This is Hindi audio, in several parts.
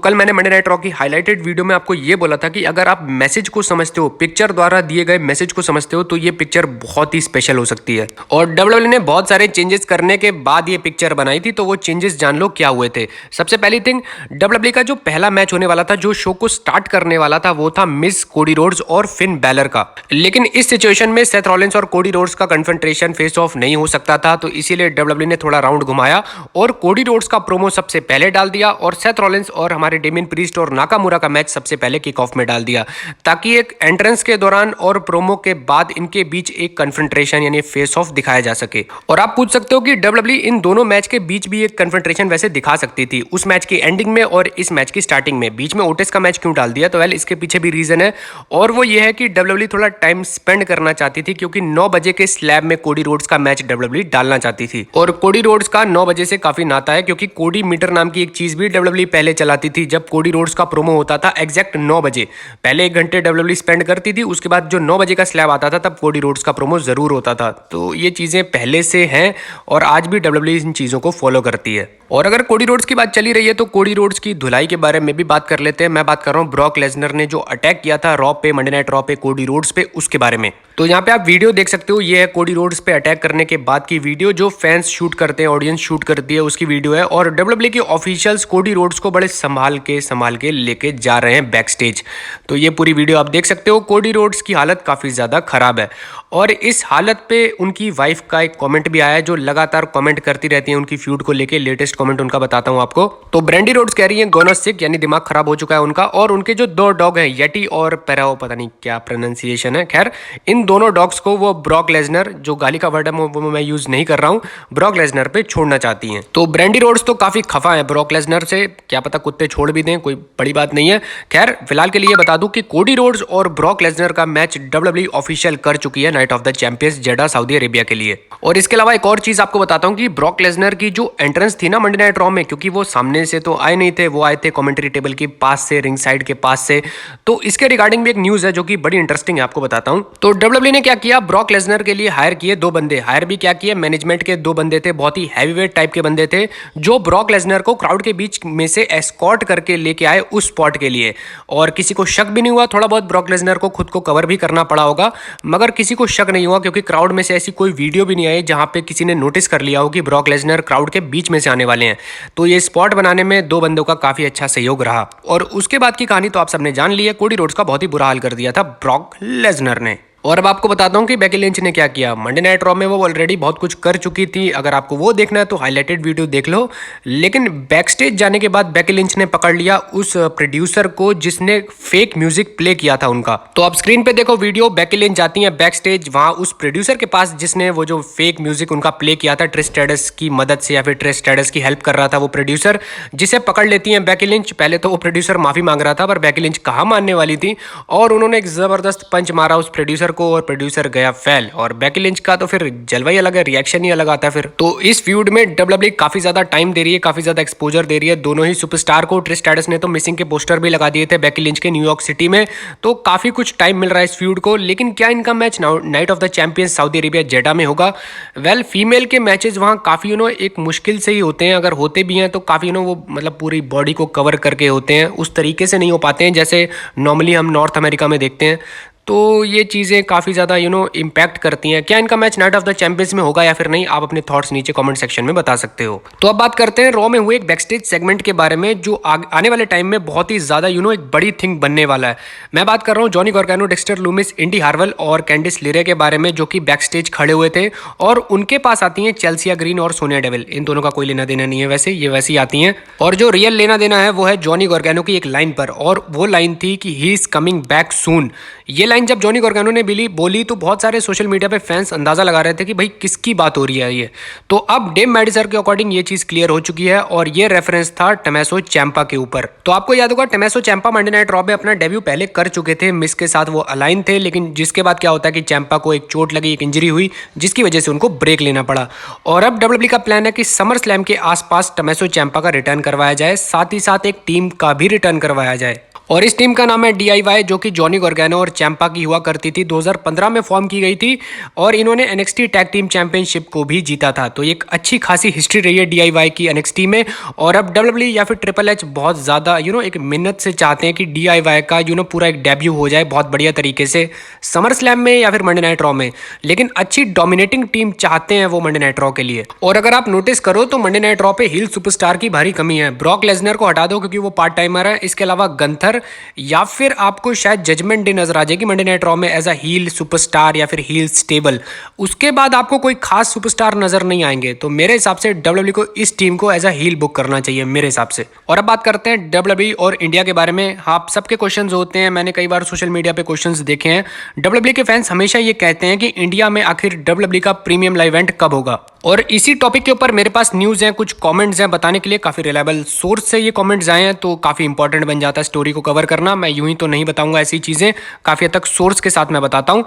कल मैंने मंडे नाइट रॉ की हाईलाइटेड वीडियो में आपको ये बोला था कि अगर आप मैसेज को समझते हो, पिक्चर द्वारा दिए गए मैसेज को समझते हो, तो ये पिक्चर बहुत ही स्पेशल हो सकती है। और डब्ल्यूडब्ल्यूई ने बहुत सारे चेंजेस करने के बाद ये पिक्चर बनाई थी, तो वो चेंजेस जान लो क्या हुए थे। सबसे पहली थिंग, डब्ल्यूडब्ल्यूई का जो पहला मैच होने वाला था, जो शो को स्टार्ट करने वाला था, वो था मिस कोडी रोड्स और फिन बैलर का। लेकिन इस सिचुएशन में सेथ रॉलिंस और कोडी रोड्स का कन्फ्रंटेशन फेस ऑफ नहीं हो सकता था, तो इसीलिए डब्ल्यूडब्ल्यूई ने थोड़ा राउंड घुमाया और कोडी रोड्स का प्रोमो सबसे पहले डाल दिया और सेथ रॉलिंस और हमारे डेमियन प्रीस्ट और नाकामुरा का मैच सबसे पहले किक ऑफ में डाल दिया, ताकि एक एंट्रेंस के दौरान और प्रोमो के बाद इनके बीच एक कन्फ्रंटेशन यानी फेस ऑफ दिखाया जा सके। और आप पूछ सकते हो कि डब्ल्यूडब्ल्यूई इन दोनों मैच के बीच भी एक कन्फ्रंटेशन वैसे दिखा सकती थी, उस मैच की एंडिंग में और इस मैच की स्टार्टिंग में। बीच में ओटिस का मैच क्यों डाल दिया? तो वेल, इसके पीछे भी रीजन है, और वो ये है कि डब्ल्यूडब्ल्यूई थोड़ा टाइम स्पेंड करना चाहती थी, क्योंकि 9 बजे के स्लैब में कोडी रोड्स का मैच डब्ल्यूडब्ल्यूई डालना चाहती थी। और कोडी रोड्स का 9 बजे से काफी नाता है, क्योंकि कोडी मीटर नाम की एक चीज भी डब्ल्यूडब्ल्यूई पहले चलाती थी। जब कोडी रोड्स का प्रोमो होता था एग्जैक्ट 9 बजे, पहले 1 घंटे डब्ल्यूडब्ल्यूई स्पेंड करती थी, उसके बाद जो 9 बजे का स्लैब आता था तब कोडी रोड्स का प्रोमो जरूर होता था। तो ये चीजें पहले से हैं और आज भी डब्ल्यूडब्ल्यूई इन चीजों को फॉलो करती है। और अगर कोडी रोड्स की बात चली रही है तो कोडी रोड्स की धुलाई के बारे में भी बात कर लेते हैं। मैं बात कर रहा हूँ ब्रॉक लेसनर ने जो अटैक किया था रॉ पे, मंडे नाइट रॉ पे, कोडी रोड्स पे, उसके बारे में। तो यहाँ पे आप वीडियो देख सकते हो, ये है कोडी रोड्स पे अटैक करने के बाद की वीडियो, जो फैंस शूट करते हैं, ऑडियंस शूट करती है, उसकी वीडियो है। और डब्ल्यूडब्ल्यूई के ऑफिशियल्स कोडी रोड्स को बड़े संभाल के लेके जा रहे हैं बैक स्टेज। तो ये पूरी वीडियो आप देख सकते हो। कोडी रोड्स की हालत काफी ज्यादा खराब है और इस हालत पे उनकी वाइफ का एक कमेंट भी आया है, जो लगातार कमेंट करती रहती है उनकी फ्यूड को लेके। लेटेस्ट कमेंट उनका बताता हूं आपको। तो ब्रैंडी रोड्स कह रही है गोना सिक, यानी दिमाग खराब हो चुका है उनका। और उनके जो 2 डॉग हैं, येटी और पेराओ, पता नहीं क्या प्रोनाउंसिएशन है, खैर इन दोनों डॉग्स को वो ब्रॉक लेसनर, जो गाली का वर्ड है वो मैं यूज नहीं कर रहा हूं, ब्रॉक लेसनर पे छोड़ना चाहती हैं। तो ब्रैंडी रोड्स तो काफी खफा है ब्रॉक लेसनर से, क्या पता कुत्ते छोड़ भी दें, कोई बड़ी बात नहीं है। खैर फिलहाल के लिए बता दूं कि कोडी रोड्स और ब्रॉक लेसनर का मैच डब्ल्यूडब्ल्यूई ऑफिशियल कर चुकी है Night of the Champions Jeddah, Saudi Arabia के लिए। और इसके अलावा एक और चीज आपको बताता हूं कि ब्रॉक लेसनर की जो एंट्रेंस थी ना मंडे नाइट रॉ में, क्योंकि वो सामने से तो आए नहीं थे, वो आए थे कमेंट्री टेबल के पास से, रिंग साइड के पास से। तो इसके रिगार्डिंग भी एक न्यूज है जो कि बड़ी इंटरेस्टिंग है, आपको बताता हूं। तो डब्ल्यूडब्ल्यूई ने क्या किया, ब्रॉक लेसनर के लिए हायर किए 2 बंदे, हायर भी क्या किए, मैनेजमेंट के 2 बंदे थे, बहुत ही हैवीवेट टाइप के बंदे थे, जो ब्रॉक लेसनर को क्राउड के बीच में से एस्कॉर्ट करके लेके आए उस स्पॉट के लिए। और किसी को शक भी नहीं हुआ, थोड़ा बहुत ब्रॉक लेसनर को खुद को कवर भी करना पड़ा होगा, मगर किसी को शक नहीं हुआ, क्योंकि क्राउड में से ऐसी कोई वीडियो भी नहीं आई जहां पे किसी ने नोटिस कर लिया हो कि ब्रॉक लेसनर क्राउड के बीच में से आने वाले हैं। तो ये स्पॉट बनाने में 2 बंदों का काफी अच्छा सहयोग रहा। और उसके बाद की कहानी तो आप सबने जान ली है, कोडी रोड्स का बहुत ही बुरा हाल कर दिया था ब्रॉक लेसनर ने। और अब आपको बताता हूं कि बेकी लिंच ने क्या किया। मंडे नाइट रॉ में वो ऑलरेडी बहुत कुछ कर चुकी थी, अगर आपको वो देखना है तो हाईलाइटेड वीडियो देख लो। लेकिन बैकस्टेज जाने के बाद बेकी लिंच ने पकड़ लिया उस प्रोड्यूसर को जिसने फेक म्यूजिक प्ले किया था उनका। तो आप स्क्रीन पे देखो वीडियो, बेकी लिंच जाती है बैकस्टेज वहां उस प्रोड्यूसर के पास जिसने वो जो फेक म्यूजिक उनका प्ले किया था, ट्रिश स्ट्रेटस की मदद से या फिर ट्रिश स्ट्रेटस की हेल्प कर रहा था वो प्रोड्यूसर, जिसे पकड़ लेती है बेकी लिंच। पहले तो वो प्रोड्यूसर माफी मांग रहा था, पर बेकी लिंच कहां मानने वाली थी, और उन्होंने एक जबरदस्त पंच मारा उस प्रोड्यूसर को और प्रोड्यूसर गया फेल। और बेकी लिंच का तो फिर जलवा ही अलग है, रिएक्शन ही अलग आता है फिर। तो इस फ्यूड में डब्ल्यूडब्ल्यूई काफी ज्यादा टाइम दे रही है, काफी ज्यादा एक्सपोजर दे रही है दोनों ही सुपरस्टार को। ट्रिश स्ट्रेटस ने तो मिसिंग के पोस्टर भी लगा दिए थे बेकी लिंच के न्यूयॉर्क सिटी में, तो काफी कुछ टाइम मिल रहा है इस फ्यूड को। लेकिन क्या इनका match Night of the Champions Saudi Arabia Jeddah में होगा? वेल, फीमेल के मैचेस वहां काफी एक मुश्किल से ही होते हैं, अगर होते भी हैं तो काफी वो मतलब पूरी बॉडी को कवर करके होते हैं, उस तरीके से नहीं हो पाते हैं जैसे नॉर्मली हम नॉर्थ अमेरिका में देखते हैं। तो ये चीज़ें काफ़ी ज़्यादा इम्पैक्ट करती हैं। क्या इनका match Night of the champions में होगा या फिर नहीं, आप अपने थॉट्स नीचे कमेंट सेक्शन में बता सकते हो। तो अब बात करते हैं रॉ में हुए एक बैकस्टेज सेगमेंट के बारे में, जो आने वाले टाइम में बहुत ही ज़्यादा एक बड़ी थिंग बनने वाला है। मैं बात कर रहा हूँ जॉनी गार्गानो, डेक्स्टर लूमिस, इंडी हार्वल और कैंडिस लेरे के बारे में, जो कि बैकस्टेज खड़े हुए थे और उनके पास आती हैं चेल्सिया ग्रीन और सोनिया डेविल। इन दोनों का कोई लेना देना नहीं है वैसे, ये वैसे ही आती हैं। और जो रियल लेना देना है वो है जॉनी गार्गानो की एक लाइन पर, और वो लाइन थी कि he is coming back soon. ये लाइन जब जॉनी गार्गानो ने बोली तो बहुत सारे सोशल मीडिया पे फैंस अंदाजा लगा रहे थे कि भाई किसकी बात हो रही है ये। तो अब डेम मैडिसर के अकॉर्डिंग ये चीज क्लियर हो चुकी है, और ये रेफरेंस था टमेसो चैंपा के ऊपर। तो आपको याद होगा टमेसो चैंपा मंडे नाइट रॉ में अपना डेब्यू पहले कर चुके थे, मिस के साथ वो अलाइन थे, लेकिन जिसके बाद क्या होता है कि चैंपा को एक चोट लगी, एक इंजरी हुई, जिसकी वजह से उनको ब्रेक लेना पड़ा। और अब डब्ल्यूडब्ल्यूई का प्लान है कि समर स्लैम के आसपास टमेसो चैंपा का रिटर्न करवाया जाए, साथ ही साथ एक टीम का भी रिटर्न करवाया जाए। और इस टीम का नाम है DIY, जो कि जॉनी गार्गानो और चैंपा की हुआ करती थी। 2015 में फॉर्म की गई थी और इन्होंने NXT टैग टीम चैंपियनशिप को भी जीता था। तो एक अच्छी खासी हिस्ट्री रही है DIY की NXT में। और अब WWE या फिर ट्रिपल एच बहुत ज़्यादा एक मिन्नत से चाहते हैं कि DIY का पूरा एक डेब्यू हो जाए बहुत बढ़िया तरीके से समर स्लैम में या फिर मंडे नाइट रॉ में। लेकिन अच्छी डोमिनेटिंग टीम चाहते हैं वो मंडे नाइट रॉ के लिए। और अगर आप नोटिस करो तो मंडे नाइट रॉ पे हील सुपरस्टार की भारी कमी है। ब्रॉक लेसनर को हटा दो क्योंकि वो पार्ट टाइमर है। इसके अलावा गंथर या फिर आपको शायद जजमेंट डे नजर आ जाएगी मंडे नाइट रॉ में एज अ हील सुपरस्टार या फिर हील स्टेबल। उसके बाद आपको कोई खास सुपरस्टार नजर नहीं आएंगे। तो मेरे हिसाब से WWE को इस टीम को एज अ हील बुक करना चाहिए मेरे हिसाब से। और अब बात करते हैं WWE और इंडिया के बारे में। आप सबके क्वेश्चंस होते हैं, मैंने कई बार सोशल मीडिया पे क्वेश्चंस देखे हैं। WWE के फैंस हमेशा ये कहते हैं कि इंडिया में आखिर WWE का प्रीमियम लाइव इवेंट कब होगा। और इसी टॉपिक के ऊपर मेरे पास न्यूज है, कुछ कमेंट्स हैं बताने के लिए। काफी रिलायबल सोर्स से ये कमेंट्स आए हैं तो काफी इंपॉर्टेंट बन जाता है स्टोरी को कवर करना। मैं यूं ही तो नहीं बताऊंगा ऐसी चीजें, काफी हद तक सोर्स के साथ मैं बताता हूं।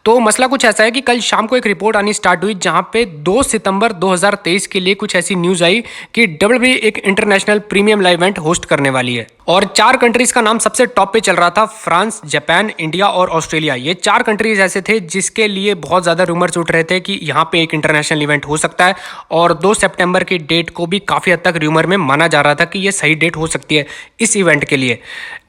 तो मसला कुछ ऐसा है कि कल शाम को एक रिपोर्ट आनी स्टार्ट हुई जहां पे 2 सितंबर 2023 के लिए कुछ ऐसी न्यूज आई कि WWE एक international premium live event host करने वाली है। और 4 कंट्रीज का नाम सबसे टॉप पे चल रहा था, फ्रांस, जापान, इंडिया और ऑस्ट्रेलिया। ये 4 कंट्रीज ऐसे थे जिसके लिए बहुत ज्यादा रूमर्स उठ रहे थे कि यहाँ पे एक इंटरनेशनल इवेंट हो सकता है। और 2 सितंबर की डेट को भी काफी हद तक रूमर में माना जा रहा था कि ये सही डेट हो सकती है इस इवेंट के लिए।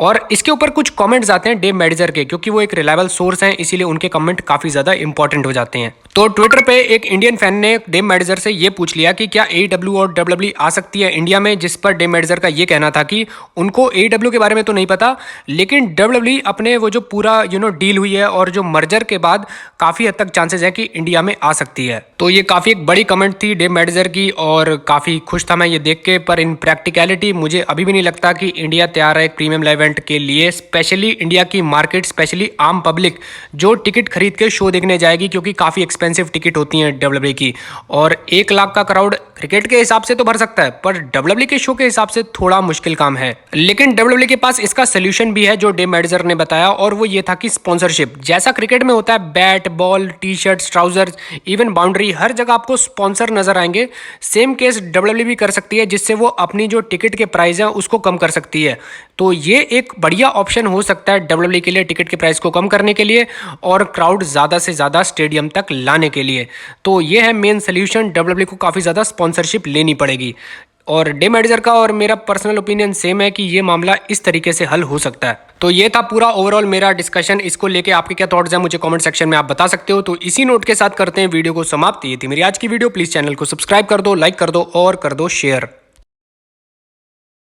और इसके ऊपर कुछ कमेंट्स आते हैं डेव मेडजर के, क्योंकि वो एक रिलायबल सोर्स हैं, इसीलिए उनके कमेंट काफी ज्यादा इंपॉर्टेंट हो जाते हैं। तो ट्विटर पे एक इंडियन फैन ने डेव मेडजर से ये पूछ लिया कि क्या AEW और WWE आ सकती है इंडिया में, जिस पर डेव मेडजर का ये कहना था कि उनको AEW के बारे में तो नहीं पता, लेकिन WWE अपने वो जो पूरा डील हुई है और जो मर्जर के बाद काफी हद तक चांसेस है कि इंडिया में आ सकती है। तो ये काफी एक बड़ी कमेंट थी डेव मेडजर की और काफी खुश था मैं ये देख के। पर इन प्रैक्टिकलिटी मुझे अभी भी नहीं लगता कि इंडिया तैयार है एक प्रीमियम लाइव इवेंट के लिए, स्पेशली इंडिया की मार्केट, स्पेशली आम पब्लिक जो टिकट खरीद के शो देखने जाएगी, क्योंकि काफी एक्सपेंसिव टिकट होती है WWE की। और 1 लाख का क्राउड क्रिकेट के हिसाब से तो भर सकता है, पर WWE के शो के हिसाब से थोड़ा मुश्किल काम है। लेकिन WWE के पास इसका सोल्यूशन भी है जो डेव मेडजर ने बताया, और वो ये था कि स्पॉन्सरशिप। जैसा क्रिकेट में होता है bat, ball, T-shirts, trousers, even boundary, हर जगह आपको स्पॉन्सर नजर आएंगे। सेम केस WWE भी कर सकती है, जिससे वो अपनी जो टिकट के प्राइस है उसको कम कर सकती है। तो ये एक बढ़िया ऑप्शन हो सकता है WWE के लिए टिकट के प्राइस को कम करने के लिए और क्राउड ज़्यादा से ज़्यादा स्टेडियम तक लाने के लिए। तो ये है मेन सोल्यूशन। WWE को काफ़ी ज़्यादा स्पॉन्सरशिप लेनी पड़ेगी। और डेव मेडजर का और मेरा पर्सनल ओपिनियन सेम है कि ये मामला इस तरीके से हल हो सकता है। तो ये था पूरा ओवरऑल मेरा डिस्कशन। इसको लेके आपके क्या थॉट्स हैं मुझे कमेंट सेक्शन में आप बता सकते हो। तो इसी नोट के साथ करते हैं वीडियो को समाप्त। ये थी मेरी आज की वीडियो। प्लीज़ चैनल को सब्सक्राइब कर दो, लाइक कर दो और कर दो शेयर।